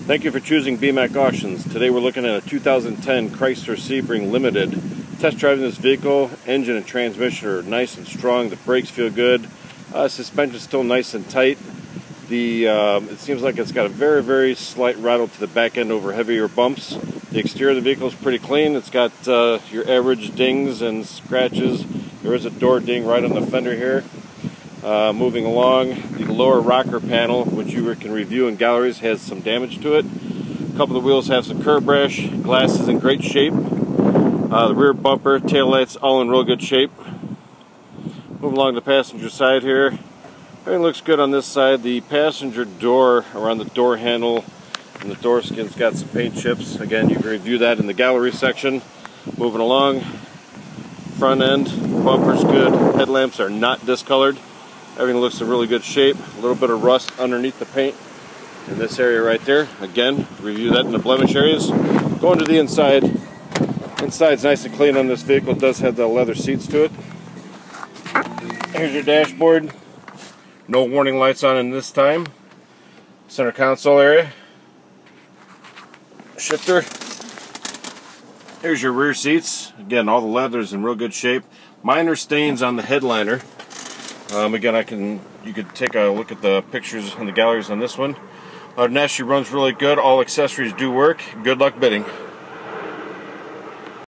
Thank you for choosing BMAC Auctions. Today we're looking at a 2010 Chrysler Sebring Limited. Test driving this vehicle, engine and transmission are nice and strong, the brakes feel good, suspension still nice and tight. It seems like it's got a very slight rattle to the back end over heavier bumps. The exterior of the vehicle is pretty clean. It's got your average dings and scratches. There is a door ding right on the fender here. Moving along, the lower rocker panel, which you can review in galleries, has some damage to it. A couple of the wheels have some curb rash. Glass is in great shape. The rear bumper, tail lights, all in real good shape. Moving along the passenger side here. Everything looks good on this side. The passenger door, around the door handle and the door skin's got some paint chips. Again, you can review that in the gallery section. Moving along, front end, bumper's good. Headlamps are not discolored. Everything looks in really good shape. A little bit of rust underneath the paint in this area right there. Again, review that in the blemish areas. Going to the inside. Inside's nice and clean on this vehicle. It does have the leather seats to it. Here's your dashboard. No warning lights on in this time. Center console area. Shifter. Here's your rear seats. Again, all the leather's in real good shape. Minor stains on the headliner. Again, you could take a look at the pictures in the galleries on this one. Other than that, she runs really good. All accessories do work. Good luck bidding.